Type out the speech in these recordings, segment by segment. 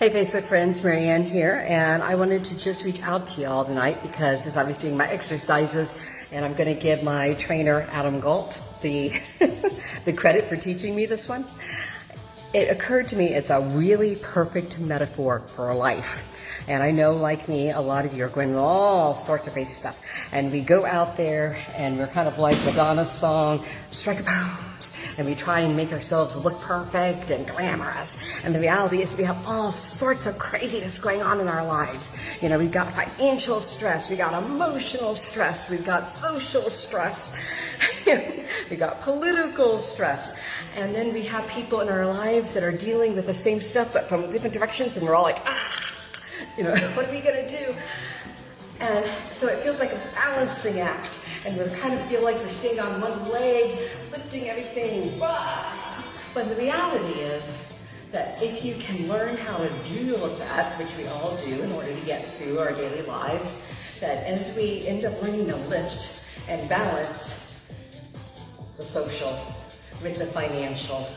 Hey Facebook friends, Marianne here, and I wanted to just reach out to you all tonight because as I was doing my exercises, and I'm going to give my trainer Adam Gault the the credit for teaching me this one, it occurred to me it's a really perfect metaphor for life. And I know, like me, a lot of you are going to all sorts of crazy stuff. And we go out there and we're kind of like Madonna's song, strike a pose. And we try and make ourselves look perfect and glamorous. And the reality is we have all sorts of craziness going on in our lives. You know, we've got financial stress, we've got emotional stress, we've got social stress, we've got political stress. And then we have people in our lives that are dealing with the same stuff but from different directions, and we're all like, you know, what are we going to do? And so it feels like a balancing act, and we kind of feel like we're staying on one leg, lifting everything. But the reality is that if you can learn how to deal with that, which we all do in order to get through our daily lives, that as we end up learning to lift and balance the social with the financial,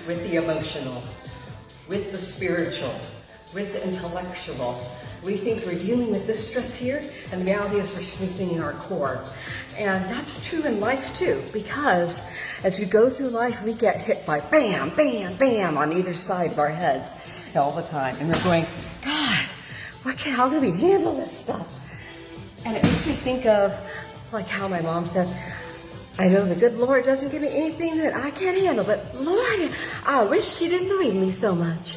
with the emotional, with the spiritual, with the intellectual, we think we're dealing with this stress here, and the reality is we're strengthening our core. And that's true in life too, because as we go through life, we get hit by bam, bam, bam on either side of our heads all the time. And we're going, God, how do we handle this stuff? And it makes me think of like how my mom said, I know the good Lord doesn't give me anything that I can't handle, but Lord, I wish you didn't believe me so much.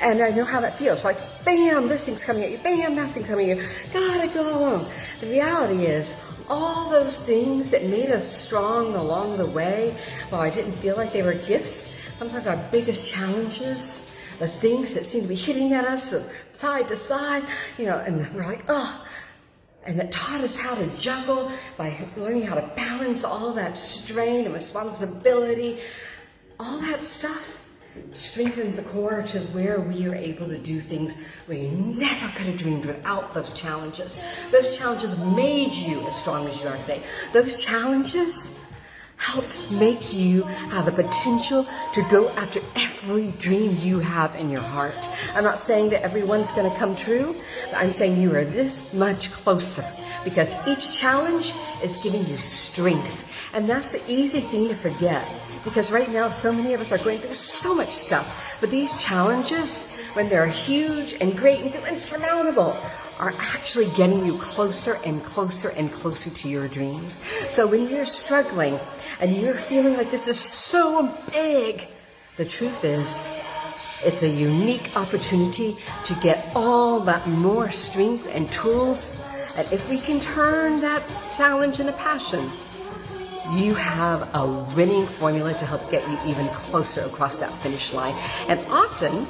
And I know how that feels. Like, bam, this thing's coming at you. Bam, that thing's coming at you. Gotta go along. The reality is, all those things that made us strong along the way, while I didn't feel like they were gifts, sometimes our biggest challenges, the things that seem to be hitting at us side to side, you know, and we're like, oh. And it taught us how to juggle by learning how to balance all that strain and responsibility, all that stuff. Strengthened the core to where we are able to do things we never could have dreamed without those challenges. Those challenges made you as strong as you are today. Those challenges helped make you have the potential to go after every dream you have in your heart. I'm not saying that everyone's going to come true, but I'm saying you are this much closer because each challenge is giving you strength. And that's the easy thing to forget, because right now so many of us are going through so much stuff. But these challenges, when they're huge and great and insurmountable, are actually getting you closer and closer and closer to your dreams. So when you're struggling and you're feeling like this is so big, the truth is, it's a unique opportunity to get all that more strength and tools. And if we can turn that challenge into passion, you have a winning formula to help get you even closer across that finish line. And often,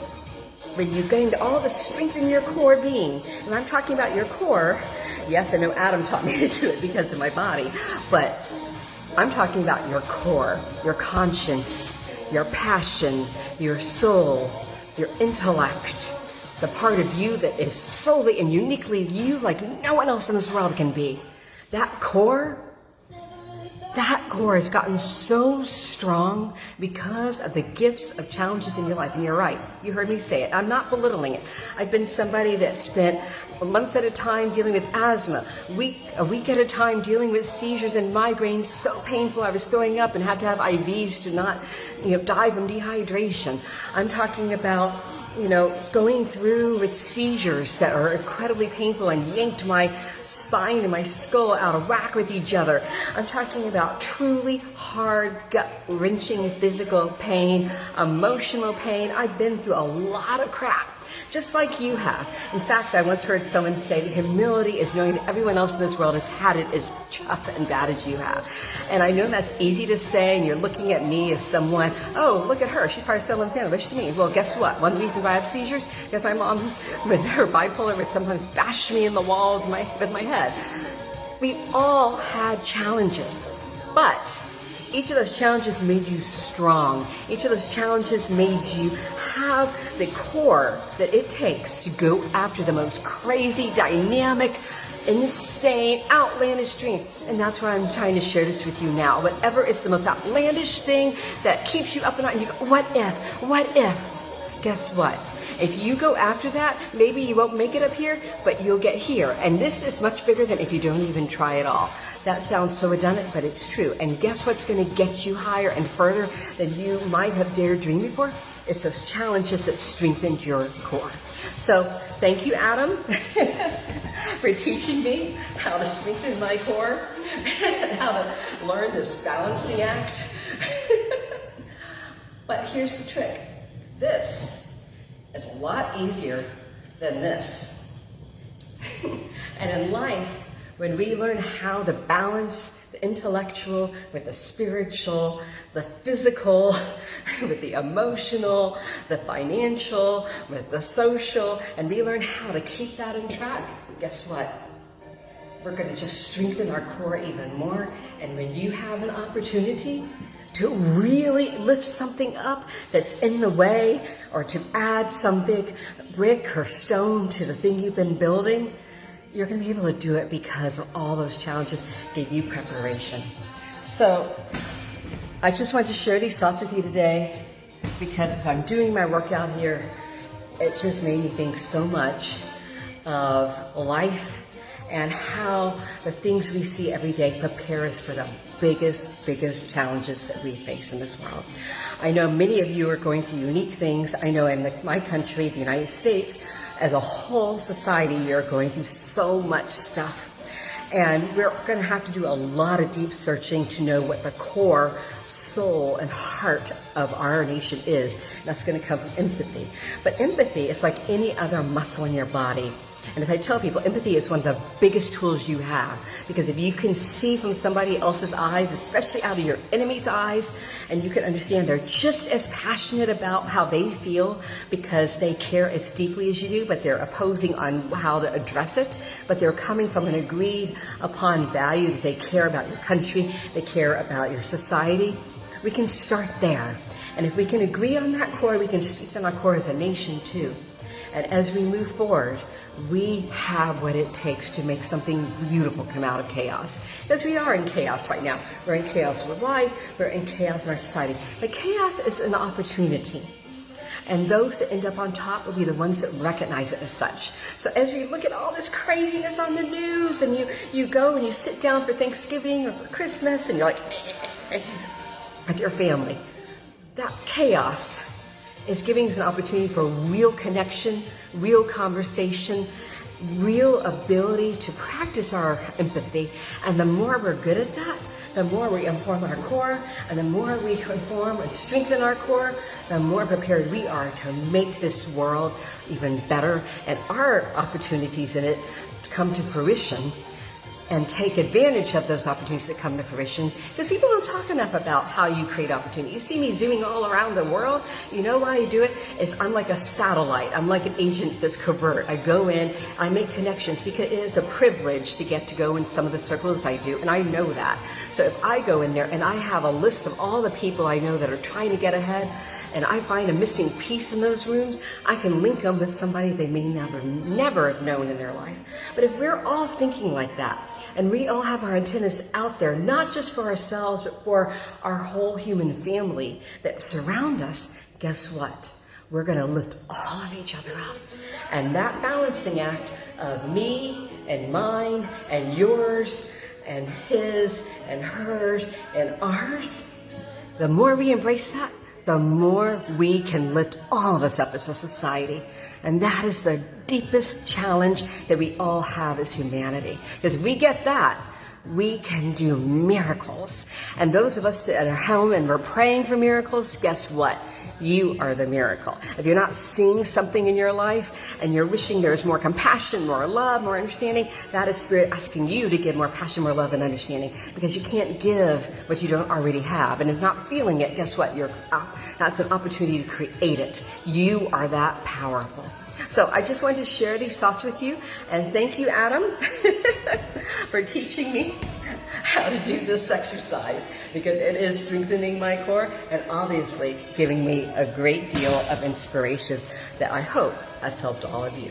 when you gain all the strength in your core being, and I'm talking about your core, yes, I know Adam taught me to do it because of my body, but I'm talking about your core, your conscience, your passion, your soul, your intellect, the part of you that is solely and uniquely you like no one else in this world can be. That core has gotten so strong because of the gifts of challenges in your life. And you're right. You heard me say it. I'm not belittling it. I've been somebody that spent months at a time dealing with asthma, a week at a time dealing with seizures and migraines so painful I was throwing up and had to have IVs to not, die from dehydration. I'm talking about going through with seizures that are incredibly painful and yanked my spine and my skull out of whack with each other. I'm talking about truly hard, gut-wrenching physical pain, emotional pain. I've been through a lot of crap, just like you have. In fact, I once heard someone say that humility is knowing that everyone else in this world has had it as tough and bad as you have. And I know that's easy to say, and you're looking at me as someone, oh, look at her, she's probably so unfair. What's she mean? Well, guess what? One reason why I have seizures, guess my mom, with her bipolar, would sometimes bash me in the walls with my head. We all had challenges, but each of those challenges made you strong. Each of those challenges made you have the core that it takes to go after the most crazy, dynamic, insane, outlandish dream. And that's why I'm trying to share this with you now. Whatever is the most outlandish thing that keeps you up at night and you go, what if? guess what? If you go after that, maybe you won't make it up here, but you'll get here. And this is much bigger than if you don't even try at all. That sounds so redundant, but it's true. And guess what's going to get you higher and further than you might have dared dream before? It's those challenges that strengthened your core. So thank you, Adam, for teaching me how to strengthen my core and how to learn this balancing act. But here's the trick. This is a lot easier than this. And in life, when we learn how to balance the intellectual with the spiritual, the physical with the emotional, the financial with the social, and we learn how to keep that in track, guess what? We're going to just strengthen our core even more. And when you have an opportunity to really lift something up that's in the way, or to add some big brick or stone to the thing you've been building, you're going to be able to do it because of all those challenges gave you preparation. So I just want to share these thoughts with you today because as I'm doing my workout here, it just made me think so much of life and how the things we see every day prepare us for the biggest challenges that we face in this world. I know many of you are going through unique things. I know in my country, the United States, as a whole society, we are going through so much stuff. And we're going to have to do a lot of deep searching to know what the core soul and heart of our nation is. And that's going to come from empathy. But empathy is like any other muscle in your body. And as I tell people, empathy is one of the biggest tools you have. Because if you can see from somebody else's eyes, especially out of your enemy's eyes, and you can understand they're just as passionate about how they feel because they care as deeply as you do, but they're opposing on how to address it, but they're coming from an agreed upon value that they care about your country, they care about your society. We can start there. And if we can agree on that core, we can strengthen our core as a nation too. And as we move forward, we have what it takes to make something beautiful come out of chaos. Because we are in chaos right now. We're in chaos with life. We're in chaos in our society. But chaos is an opportunity. And those that end up on top will be the ones that recognize it as such. So as we look at all this craziness on the news, and you go and you sit down for Thanksgiving or for Christmas, and you're like, with your family, that chaos is giving us an opportunity for real connection, real conversation, real ability to practice our empathy. And the more we're good at that, the more we inform our core, and the more we inform and strengthen our core, the more prepared we are to make this world even better and our opportunities in it come to fruition. And take advantage of those opportunities that come to fruition. Because people don't talk enough about how you create opportunity. You see me zooming all around the world. You know why I do it? Is I'm like a satellite. I'm like an agent that's covert. I go in, I make connections because it is a privilege to get to go in some of the circles I do. And I know that. So if I go in there and I have a list of all the people I know that are trying to get ahead, and I find a missing piece in those rooms, I can link them with somebody they may never have known in their life. But if we're all thinking like that, and we all have our antennas out there, not just for ourselves, but for our whole human family that surround us, guess what? We're going to lift all of each other up. And that balancing act of me and mine and yours and his and hers and ours, the more we embrace that, the more we can lift all of us up as a society. And that is the deepest challenge that we all have as humanity. Because if we get that, we can do miracles. And those of us that are home and we're praying for miracles, guess what? You are the miracle. If you're not seeing something in your life and you're wishing there was more compassion, more love, more understanding, that is Spirit asking you to give more passion, more love, and understanding. Because you can't give what you don't already have. And if not feeling it, guess what? That's an opportunity to create it. You are that powerful. So I just wanted to share these thoughts with you. And thank you, Adam, for teaching me how to do this exercise, because it is strengthening my core and obviously giving me a great deal of inspiration that I hope has helped all of you.